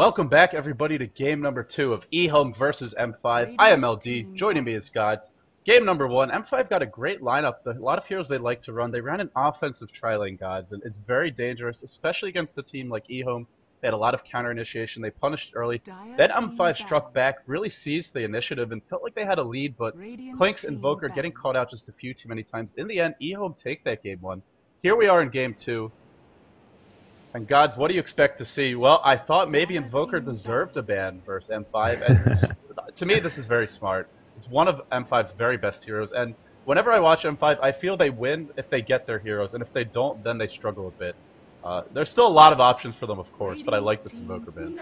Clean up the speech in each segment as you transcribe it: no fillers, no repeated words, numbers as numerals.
Welcome back, everybody, to game number 2 of EHOME versus M5. I am LD. Joining me is godz. Game number 1, M5 got a great lineup. A lot of heroes they like to run. They ran an offensive tri-lane, godz, and it's very dangerous, especially against a team like EHOME. They had a lot of counter initiation. They punished early. Then M5 struck back, really seized the initiative, and felt like they had a lead, but Clink's Invoker getting caught out just a few too many times. In the end, EHOME take that game 1. Here we are in game 2. And godz, what do you expect to see? Well, I thought maybe Invoker deserved a ban versus M5, and to me this is very smart. It's one of M5's very best heroes, and whenever I watch M5, I feel they win if they get their heroes, and if they don't, then they struggle a bit. There's still a lot of options for them, of course, but I like this Invoker ban.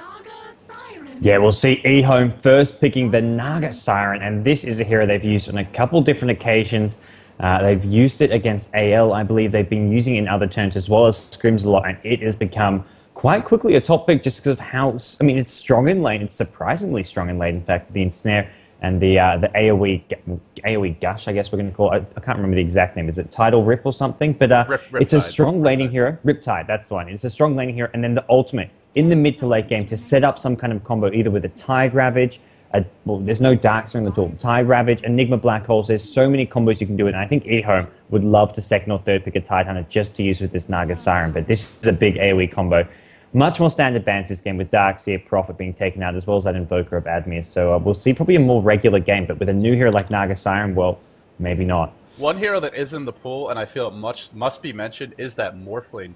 Yeah, we'll see EHOME first picking the Naga Siren, and this is a hero they've used on a couple different occasions. They've used it against AL, I believe. They've been using it in other turns as well as scrims a lot, and it has become quite quickly a top pick just because of how, I mean, it's strong in lane. It's surprisingly strong in lane, in fact, the ensnare and the AoE gush, I guess we're going to call it. I can't remember the exact name. Is it Tidal Rip or something? But it's a strong laning hero. Riptide, that's the one. It's a strong laning hero, and then the ultimate in the mid to late game to set up some kind of combo, either with a Tide Ravage, well, there's no Darks in the tool. Tide Ravage, Enigma Black Holes, there's so many combos you can do it, and I think EHOME would love to second or third pick a Tidehunter just to use with this Naga Siren, but this is a big AoE combo. Much more standard bans this game with Darkseer, Prophet being taken out, as well as that Invoker of Admir, so we'll see probably a more regular game, but with a new hero like Naga Siren, well, maybe not. One hero that is in the pool, and I feel it must be mentioned, is that Morphling.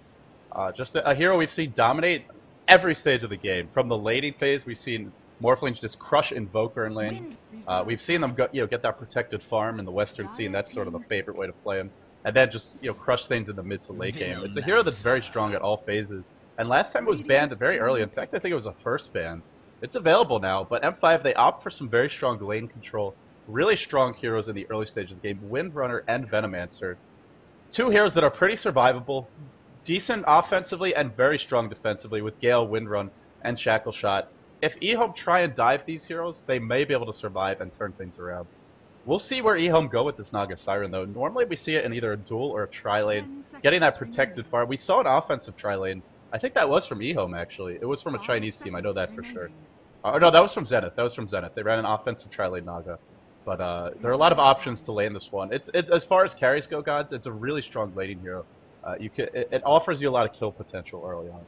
Just a hero we've seen dominate every stage of the game. From the laning phase, we've seen Morphlings just crush Invoker in lane. We've seen them get that protected farm in the western scene. That's sort of the favorite way to play him. And then just crush things in the mid to late game. It's a hero that's very strong at all phases. And last time it was banned very early. In fact, I think it was a first ban. It's available now, but M5, they opt for some very strong lane control. Really strong heroes in the early stages of the game. Windrunner and Venomancer. Two heroes that are pretty survivable. Decent offensively and very strong defensively with Gale, Windrun, and Shackleshot. If EHOME try and dive these heroes, they may be able to survive and turn things around. We'll see where EHOME go with this Naga Siren, though. Normally we see it in either a duel or a tri-lane, getting that protected farm. We saw an offensive tri-lane. I think that was from EHOME, actually. It was from a Chinese team, I know that for sure. No, that was from Zenith. That was from Zenith. They ran an offensive tri-lane Naga. But there are a lot of options to lane this one. It's as far as carries go, godz, it's a really strong laning hero. It offers you a lot of kill potential early on.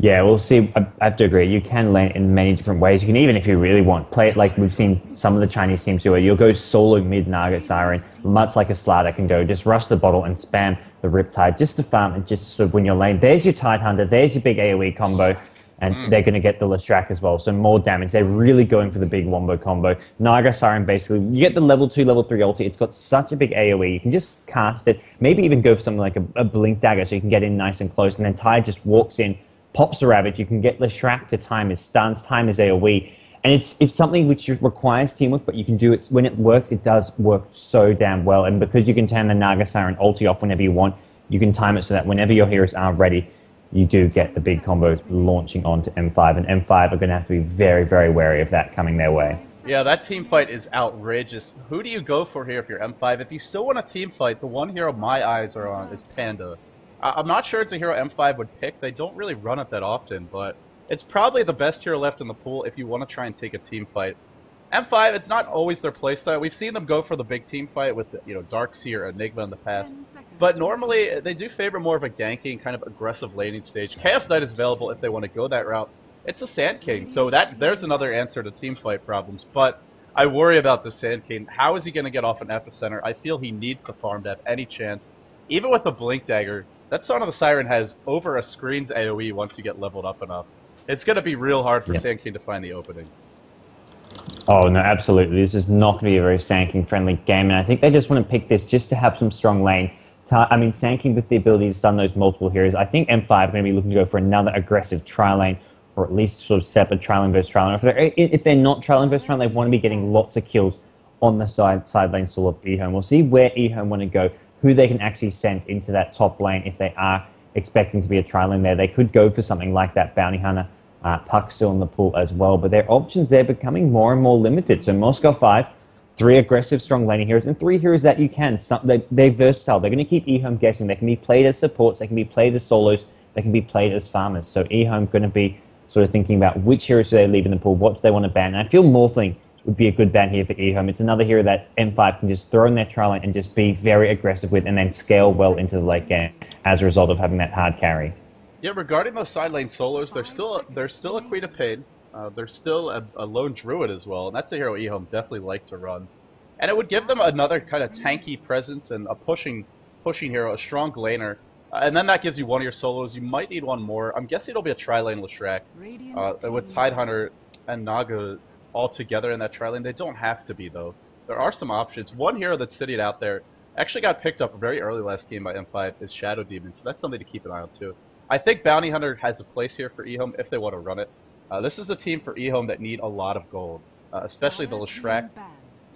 Yeah, we'll see. I have to agree. You can lane in many different ways. You can even, if you really want, play it like we've seen some of the Chinese teams do it. You'll go solo mid Naga Siren, much like a Slardar can go. Just rush the bottle and spam the Riptide just to farm and just sort of win your lane. There's your Tidehunter. There's your big AoE combo. And they're going to get the Lestrak as well, so more damage. They're really going for the big wombo combo. Naga Siren, basically, you get the level 2, level 3 ulti. It's got such a big AoE. You can just cast it. Maybe even go for something like a Blink Dagger so you can get in nice and close. And then Tide just walks in, pops the Ravage. You can get Lestrak to time his stuns, time his AoE. And it's something which requires teamwork, but you can do it. When it works, it does work so damn well. And because you can turn the Naga Siren ulti off whenever you want, you can time it so that whenever your heroes are ready, you do get the big combo launching onto M5, and M5 are going to have to be very, very wary of that coming their way. Yeah, that team fight is outrageous. Who do you go for here if you're M5? If you still want a team fight, the one hero my eyes are on is Panda. I'm not sure it's a hero M5 would pick. They don't really run it that often, but it's probably the best hero left in the pool if you want to try and take a team fight. M5, it's not always their playstyle. We've seen them go for the big team fight with, Darkseer, Enigma in the past. But normally, they do favor more of a ganking, kind of aggressive laning stage. Chaos Knight is available if they want to go that route. It's a Sand King, so there's another answer to team fight problems. But I worry about the Sand King. How is he going to get off an Epicenter? I feel he needs the farm to have any chance. Even with a Blink Dagger, that Son of the Siren has over a screen's AoE once you get leveled up enough. It's going to be real hard for Sand King to find the openings. Oh, no, absolutely. This is not going to be a very Sand King friendly game, and I think they just want to pick this just to have some strong lanes. I mean, Sand King with the ability to stun those multiple heroes. I think M5 are going to be looking to go for another aggressive tri-lane, or at least sort of separate tri-lane versus tri-lane. If they're not tri-lane versus tri-lane, they want to be getting lots of kills on the side lane stall of EHOME. We'll see where EHOME want to go, who they can actually send into that top lane if they are expecting to be a tri-lane there. They could go for something like that Bounty Hunter. Puck's still in the pool as well, but their options, they're becoming more and more limited. So Moscow 5, 3 aggressive, strong laning heroes, and 3 heroes that you can. They're versatile. They're going to keep EHOME guessing. They can be played as supports, they can be played as solos, they can be played as farmers. So EHOME going to be sort of thinking about which heroes do they leave in the pool, what do they want to ban. And I feel Morphling would be a good ban here for EHOME. It's another hero that M5 can just throw in their trial lane and just be very aggressive with and then scale well into the late game as a result of having that hard carry. Yeah, regarding those side lane solos, there's still a Queen of Pain. There's still a lone druid as well, and that's a hero EHOME definitely like to run. And it would give them another kind of tanky presence and a pushing hero, a strong laner. And then that gives you one of your solos. You might need one more. I'm guessing it'll be a tri-lane Leshrac. With Tidehunter and Naga all together in that tri-lane. They don't have to be, though. There are some options. One hero that's sitting out there actually got picked up very early last game by M5 is Shadow Demon, so that's something to keep an eye on, too. I think Bounty Hunter has a place here for EHOME if they want to run it. This is a team for EHOME that need a lot of gold, especially the Leshrac,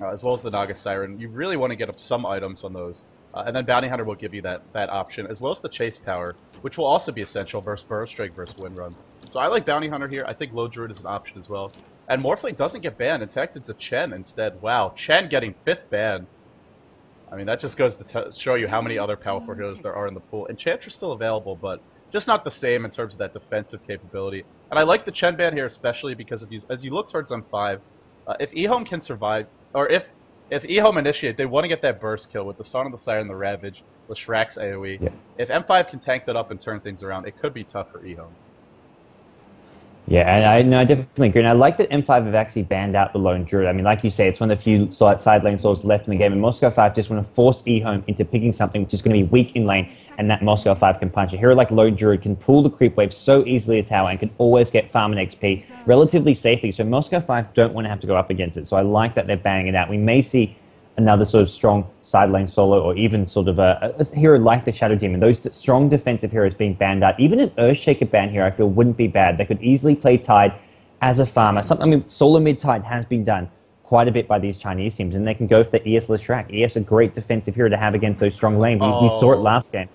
as well as the Naga Siren. You really want to get up some items on those. And then Bounty Hunter will give you that option, as well as the Chase Power, which will also be essential versus Burrow Strike versus Windrun. So I like Bounty Hunter here. I think Low Druid is an option as well. And Morphling doesn't get banned. In fact, it's a Chen instead. Wow, Chen getting 5th ban. I mean, that just goes to show you how many other powerful heroes there are in the pool. Enchantress still available, but just not the same in terms of that defensive capability. And I like the Chen ban here especially because as you look towards M5, if EHOME can survive, or if EHOME initiate, they want to get that burst kill with the Song of the Siren, the Ravage, Leshrac's AoE. Yeah. If M5 can tank that up and turn things around, it could be tough for EHOME. Yeah, and I definitely agree. And I like that M5 have actually banned out the Lone Druid. I mean, like you say, it's one of the few side lane swords left in the game. And Moscow 5 just want to force EHOME into picking something which is going to be weak in lane, and that Moscow 5 can punch. A hero like Lone Druid can pull the creep wave so easily to tower and can always get farm and XP relatively safely. So Moscow 5 don't want to have to go up against it. So I like that they're banning it out. We may see another sort of strong side lane solo, or even sort of a hero like the Shadow Demon. Those strong defensive heroes being banned out. Even an Earthshaker ban here I feel wouldn't be bad. They could easily play Tide as a farmer. I mean, solo mid Tide has been done quite a bit by these Chinese teams, and they can go for the ES Leshrac. ES a great defensive hero to have against those strong lanes. We saw it last game.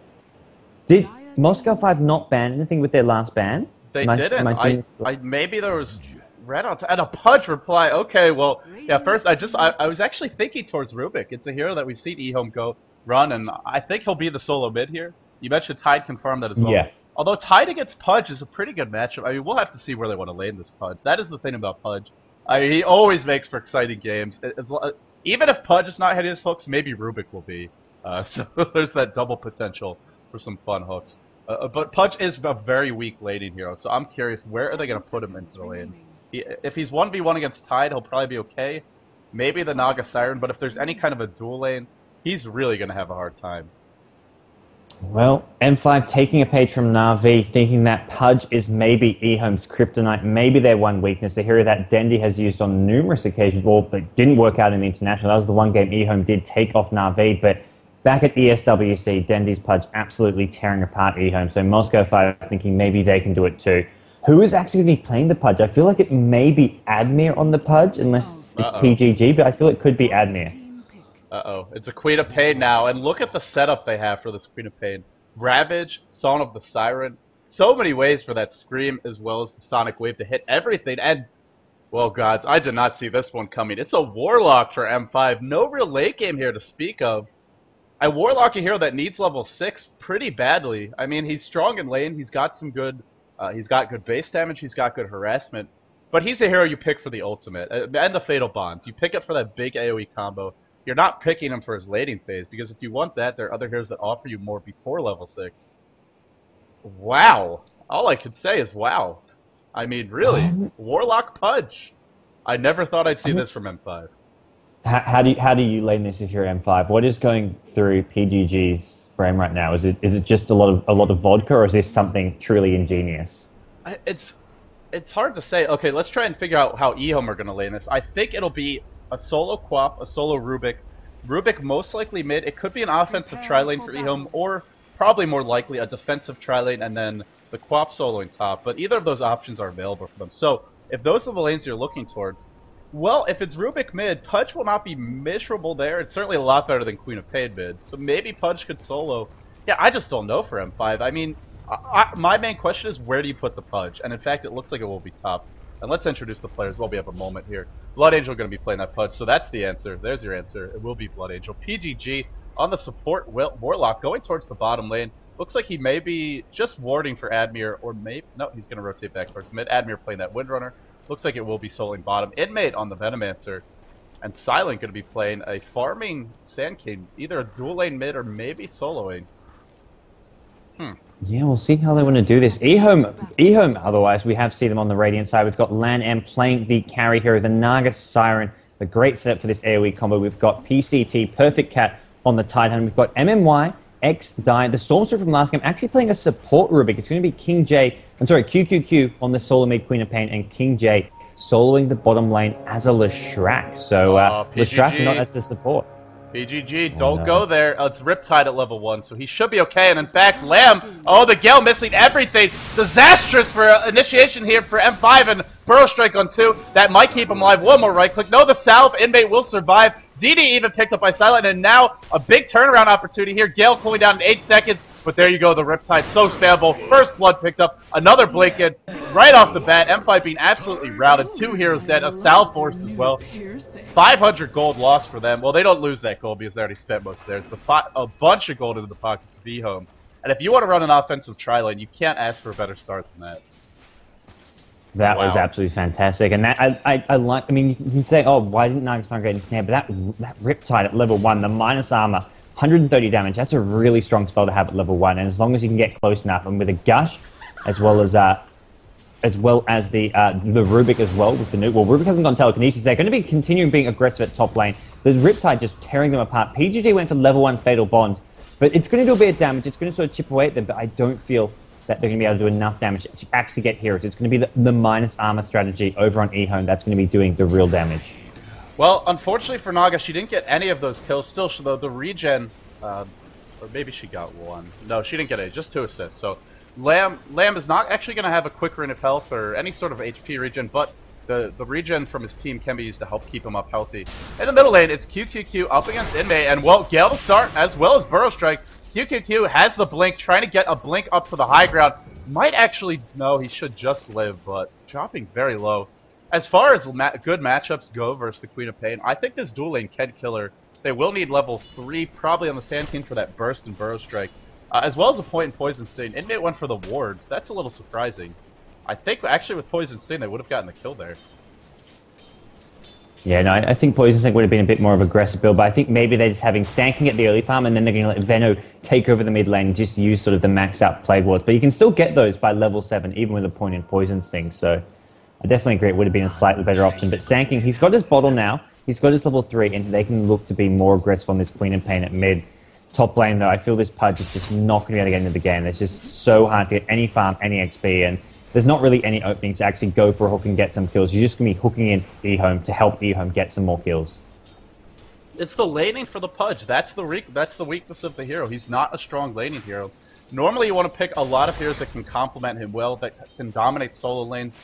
Did Moscow 5 not ban anything with their last ban? They didn't. Maybe there was red on and a Pudge reply. Okay, well, yeah. First, I was actually thinking towards Rubik. It's a hero that we've seen EHOME go run, and I think he'll be the solo mid here. You mentioned Tide confirmed that as well. Yeah. Although Tide against Pudge is a pretty good matchup. I mean, we'll have to see where they want to lane this Pudge. That is the thing about Pudge. I mean, he always makes for exciting games. Even if Pudge is not hitting his hooks, maybe Rubik will be. So there's that double potential for some fun hooks. But Pudge is a very weak laning hero, so I'm curious, where are they going to put him into the lane? If he's 1v1 against Tide, he'll probably be okay. Maybe the Naga Siren, but if there's any kind of a dual lane, he's really going to have a hard time. Well, M5 taking a page from Na'Vi, thinking that Pudge is maybe EHOME's kryptonite, maybe their one weakness. The hero that Dendy has used on numerous occasions, well, but didn't work out in the international. That was the one game EHOME did take off Na'Vi, but back at ESWC, Dendy's Pudge absolutely tearing apart EHOME. So Moscow 5 thinking maybe they can do it too. Who is actually going to be playing the Pudge? I feel like it may be Admir on the Pudge, unless it's PGG, but I feel it could be Admir. Uh-oh. It's a Queen of Pain now, and look at the setup they have for this Queen of Pain. Ravage, Song of the Siren, so many ways for that Scream as well as the Sonic Wave to hit everything, and, well, gods, I did not see this one coming. It's a Warlock for M5. No real late game here to speak of. A Warlock, a hero that needs level 6 pretty badly. I mean, he's strong in lane, he's got some good... he's got good base damage, he's got good harassment, but he's a hero you pick for the ultimate, and the Fatal Bonds. You pick it for that big AoE combo. You're not picking him for his laning phase, because if you want that, there are other heroes that offer you more before level 6. Wow. All I could say is wow. I mean, really, Warlock Pudge. I never thought I'd see this from M5. How do you lane this if you're M5? What is going through PGG's brain right now? Is it just a lot of vodka, or is this something truly ingenious? It's hard to say. Okay, let's try and figure out how EHOME are going to lane this. I think it'll be a solo Quap, a solo Rubik. Rubik most likely mid. It could be an offensive tri-lane for EHOME, or probably more likely a defensive tri-lane and then the Quap soloing top. But either of those options are available for them. So if those are the lanes you're looking towards, well, if it's Rubik mid, Pudge will not be miserable there. It's certainly a lot better than Queen of Pain mid. So maybe Pudge could solo. Yeah, I just don't know for M5. I mean, my main question is, where do you put the Pudge? And in fact, it looks like it will be top. And let's introduce the players while we have a moment here. Blood Angel going to be playing that Pudge, so that's the answer. There's your answer. It will be Blood Angel. PGG on the support Warlock going towards the bottom lane. Looks like he may be just warding for Admir, or maybe... No, he's going to rotate back towards mid. Admir playing that Windrunner. Looks like it will be soloing bottom. Inmate on the Venomancer. And Silent going to be playing a farming Sand King. Either a dual lane mid or maybe soloing. Yeah, we'll see how they want to do this. EHOME, otherwise, we have seen them on the Radiant side. We've got lanm playing the carry hero, the Naga Siren. The great setup for this AoE combo. We've got PCT, Perfect Cat on the Titan. We've got MMY, X, Die. The Stormtrooper from last game actually playing a support Rubik. It's going to be King J, I'm sorry, QQQ on the solo mid Queen of Pain, and King J soloing the bottom lane as a Leshrac. So, Leshrac not as the support. PGG, don't go there. It's Riptide at level 1, so he should be okay. And in fact, Lamb, oh, the Gale missing everything. Disastrous for initiation here for M5 and Burrow Strike on 2. That might keep him alive. One more right click. No, the salve. Inmate will survive. DD even picked up by Silent, and now a big turnaround opportunity here. Gale cooling down in 8 seconds, but there you go, the Riptide, so spammable. First blood picked up, another blink in, right off the bat. M5 being absolutely routed, 2 heroes dead, a salve forced as well. 500 gold lost for them. Well, they don't lose that gold because they already spent most of theirs, but a bunch of gold into the pockets of EHOME. And if you want to run an offensive tri-lane, you can't ask for a better start than that. That was absolutely fantastic, and that I like. I mean, you can say, "Oh, why didn't Nagastar get in snare?" But that Riptide at level 1, the minus armor, 130 damage. That's a really strong spell to have at level 1, and as long as you can get close enough, and with a gush, as well as the Rubik as well with the nuke. Well, Rubik hasn't gone telekinesis. They're going to be continuing being aggressive at top lane. The Riptide just tearing them apart. PGG went for level 1 Fatal Bonds, but it's going to do a bit of damage. It's going to sort of chip away at them, but I don't feel that they're going to be able to do enough damage to actually get heroes. It's going to be the minus armor strategy over on EHOME that's going to be doing the real damage. Well, unfortunately for Naga, she didn't get any of those kills. Still, the regen, or maybe she got 1. No, she didn't get any, just 2 assists. So Lamb is not actually going to have a quick run of health or any sort of HP regen, but the regen from his team can be used to help keep him up healthy. In the middle lane, it's QQQ up against Inmate, and well, Gale to start, as well as Burrow Strike. QQQ has the blink, trying to get a blink up to the high ground. Might actually, no, he should just live, but dropping very low. As far as good matchups go versus the Queen of Pain, I think this dual lane can kill her. They will need level 3, probably on the Sand King for that burst and Burrow Strike, as well as a point in Poison Sting. Inmate went for the wards. That's a little surprising. I think actually with Poison Sting they would have gotten the kill there. Yeah, no, I think Poison Sting would have been a bit more of an aggressive build, but I think maybe they're just having Sand King at the early farm, and then they're going to let Veno take over the mid lane and just use sort of the max out Plague Wards. But you can still get those by level 7, even with a point in Poison Sting, so I definitely agree it would have been a slightly better option. But Sand King, he's got his bottle now, he's got his level 3, and they can look to be more aggressive on this Queen and Pain at mid. Top lane, though, I feel this Pudge is just not going to be able to get into the game. It's just so hard to get any farm, any XP, and there's not really any openings to actually go for a hook and get some kills. You're just going to be hooking in EHOME to help EHOME get some more kills. It's the laning for the Pudge. That's the weakness of the hero. He's not a strong laning hero. Normally you want to pick a lot of heroes that can complement him well, that can dominate solo lanes.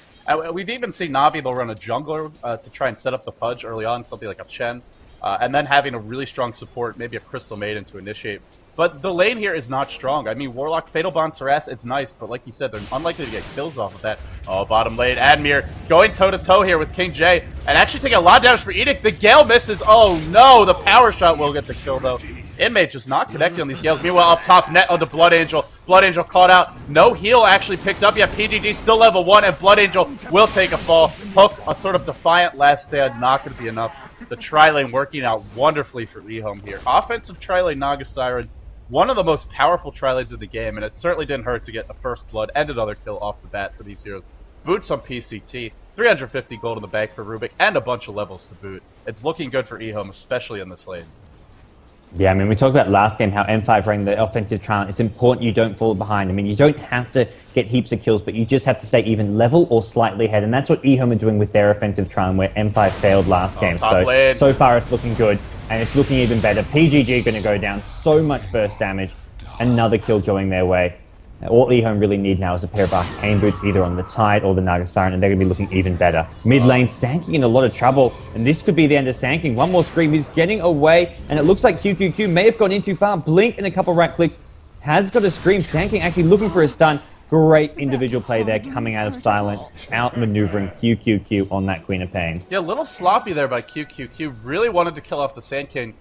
We've even seen Navi, they'll run a jungler to try and set up the Pudge early on, something like a Chen. And then having a really strong support, maybe a Crystal Maiden to initiate. But the lane here is not strong. I mean, Warlock, Fatal Bond, Saras, it's nice, but like you said, they're unlikely to get kills off of that. Oh, bottom lane, Admir going toe-to-toe here with King J, and actually taking a lot of damage for Edict. The Gale misses. Oh no, the power shot will get the kill though. Inmate just not connecting on these Gales. Meanwhile, up top, net onto Blood Angel. Blood Angel caught out. No heal actually picked up yet. PGG still level 1, and Blood Angel will take a fall. Hook, a sort of defiant last stand, not going to be enough. The tri-lane working out wonderfully for EHOME here. Offensive tri-lane Naga Siren, one of the most powerful tri-lanes in the game, and it certainly didn't hurt to get a first blood and another kill off the bat for these heroes. Boots on PCT, 350 gold in the bank for Rubik, and a bunch of levels to boot. It's looking good for EHOME, especially in this lane. Yeah, I mean, we talked about last game how M5 ran the offensive trial. It's important you don't fall behind. I mean, you don't have to get heaps of kills, but you just have to stay even level or slightly ahead. And that's what EHOME are doing with their offensive trial, where M5 failed last game. So far it's looking good, and it's looking even better. PGG going to go down, so much burst damage. Another kill going their way. All EHOME really need now is a pair of arcane boots, either on the Tide or the Naga Siren, and they're going to be looking even better. Mid lane, Sand King in a lot of trouble, and this could be the end of Sand King. One more scream, he's getting away, and it looks like QQQ may have gone in too far. Blink and a couple right clicks. Has got a scream. Sand King actually looking for a stun. Great individual play there coming out of Silent, out-maneuvering QQQ on that Queen of Pain. Yeah, a little sloppy there by QQQ. Really wanted to kill off the Sand King.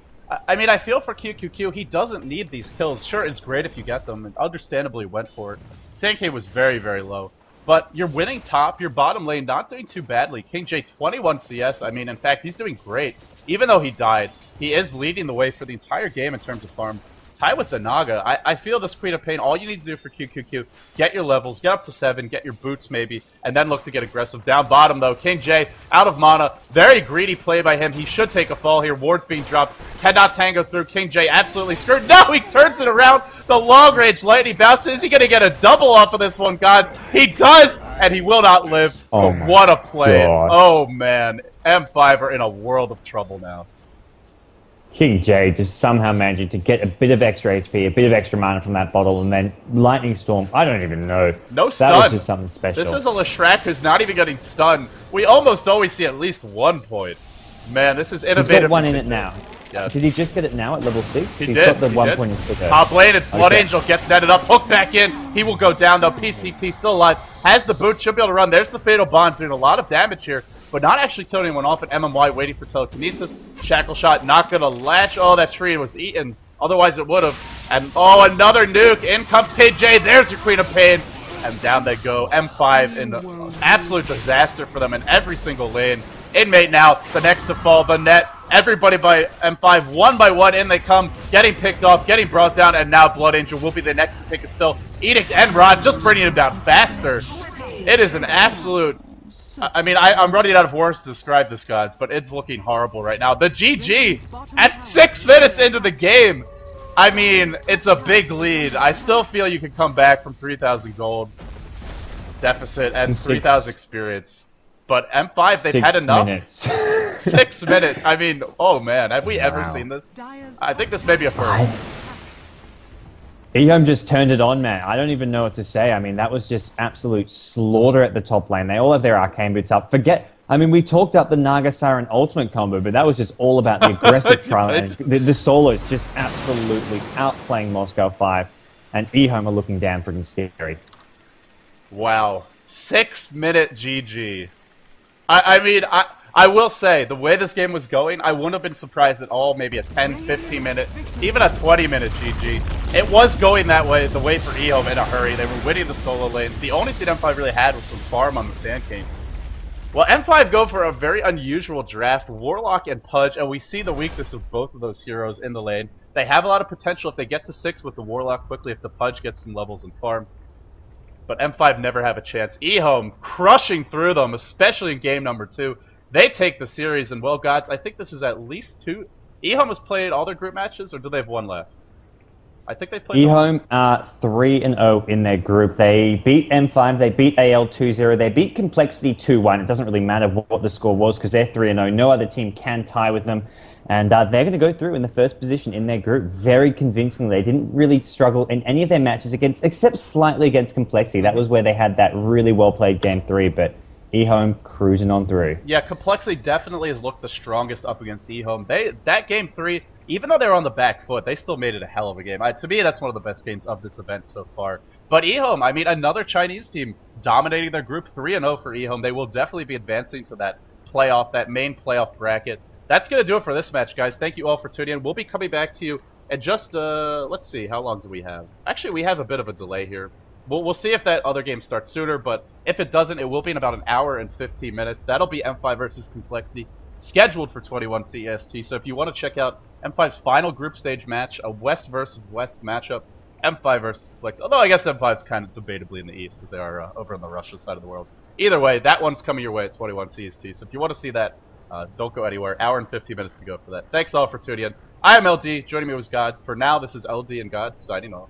I mean, I feel for QQQ. He doesn't need these kills. Sure, it's great if you get them, and understandably went for it. Sankey was very, very low. But you're winning top, your bottom lane not doing too badly. King J 21 CS, I mean, in fact, he's doing great. Even though he died, he is leading the way for the entire game in terms of farm. Tie with the Naga. I feel this Queen of Pain, all you need to do for QQQ, get your levels, get up to 7, get your boots maybe, and then look to get aggressive. Down bottom though, King J, out of mana, very greedy play by him. He should take a fall here. Ward's being dropped, cannot tango through. King J absolutely screwed. No, he turns it around. The long range lightning bounce. Is he going to get a double off of this one, God? He does, and he will not live. Oh But what a play. God. Oh man, M5 are in a world of trouble now. King J just somehow managing to get a bit of extra HP, a bit of extra mana from that bottle, and then Lightning Storm. I don't even know. No stun. That was just something special. This is a Leshrac who's not even getting stunned. We almost always see at least 1 point. Man, this is innovative. He's got one in it now. Yeah. Did he just get it now at level 6? He He's did. got the He 1 did. point in sticker. Top lane, it's Blood Okay. Angel, gets netted up, hooked back in. He will go down though. PCT still alive. Has the boot, should be able to run. There's the Fatal Bonds doing a lot of damage here, but not actually killing anyone off. And MMY waiting for telekinesis. Shackle shot, not gonna latch. Oh, that tree was eaten. Otherwise it would have. And oh, another nuke. In comes KJ. There's your Queen of Pain. And down they go. M5 in an absolute disaster for them in every single lane. Inmate now, the next to fall, the net. Everybody by M5, one by one, in they come, getting picked off, getting brought down, and now Blood Angel will be the next to take a spill. Edict and Rod just bringing him down faster. It is an absolute... I mean, I'm running out of words to describe this, guys, but it's looking horrible right now. The GG at 6 minutes into the game. I mean, it's a big lead. I still feel you can come back from 3,000 gold deficit and 3,000 experience. But M5, they've had enough. 6 minutes. I mean, oh man, have we ever seen this? I think this may be a first. EHOME just turned it on, man. I don't even know what to say. I mean, that was just absolute slaughter at the top lane. They all have their arcane boots up. I mean, we talked up the Naga Siren ultimate combo, but that was just all about the aggressive trial. And the solos just absolutely outplaying Moscow 5. And EHOME are looking damn freaking scary. Wow. 6 minute GG. I mean, I will say, the way this game was going, I wouldn't have been surprised at all, maybe a 10, 15 minute, even a 20 minute GG. It was going that way, the way for EHOME in a hurry. They were winning the solo lane. The only thing M5 really had was some farm on the Sand King. Well, M5 go for a very unusual draft, Warlock and Pudge, and we see the weakness of both of those heroes in the lane. They have a lot of potential if they get to 6 with the Warlock quickly, if the Pudge gets some levels and farm. But M5 never have a chance. EHOME crushing through them, especially in game number 2. They take the series, and well, gods, I think this is at least 2. EHOME has played all their group matches, or do they have 1 left? I think they played. EHOME are 3-0 in their group. They beat M5, they beat AL 2-0, they beat Complexity 2-1. It doesn't really matter what the score was because they're 3-0. No other team can tie with them. And they're going to go through in the first position in their group very convincingly. They didn't really struggle in any of their matches except slightly against Complexity. That was where they had that really well-played Game 3, but EHOME cruising on through. Yeah, Complexity definitely has looked the strongest up against EHOME. That Game 3, even though they were on the back foot, they still made it a hell of a game. To me, that's one of the best games of this event so far. But EHOME, I mean, another Chinese team dominating their group, 3-0 for EHOME. They will definitely be advancing to that playoff, that main playoff bracket. That's going to do it for this match, guys. Thank you all for tuning in. We'll be coming back to you in just, let's see, how long do we have? Actually, we have a bit of a delay here. We'll see if that other game starts sooner, but if it doesn't, it will be in about an hour and 15 minutes. That'll be M5 versus Complexity, scheduled for 21 CEST. So if you want to check out M5's final group stage match, a West versus West matchup, M5 versus Complexity. Although I guess M5's kind of debatably in the East, as they are over on the Russia side of the world. Either way, that one's coming your way at 21 CEST. So if you want to see that, don't go anywhere. Hour and 15 minutes to go for that. Thanks all for tuning in. I am LD. Joining me was godz. For now, this is LD and godz signing off.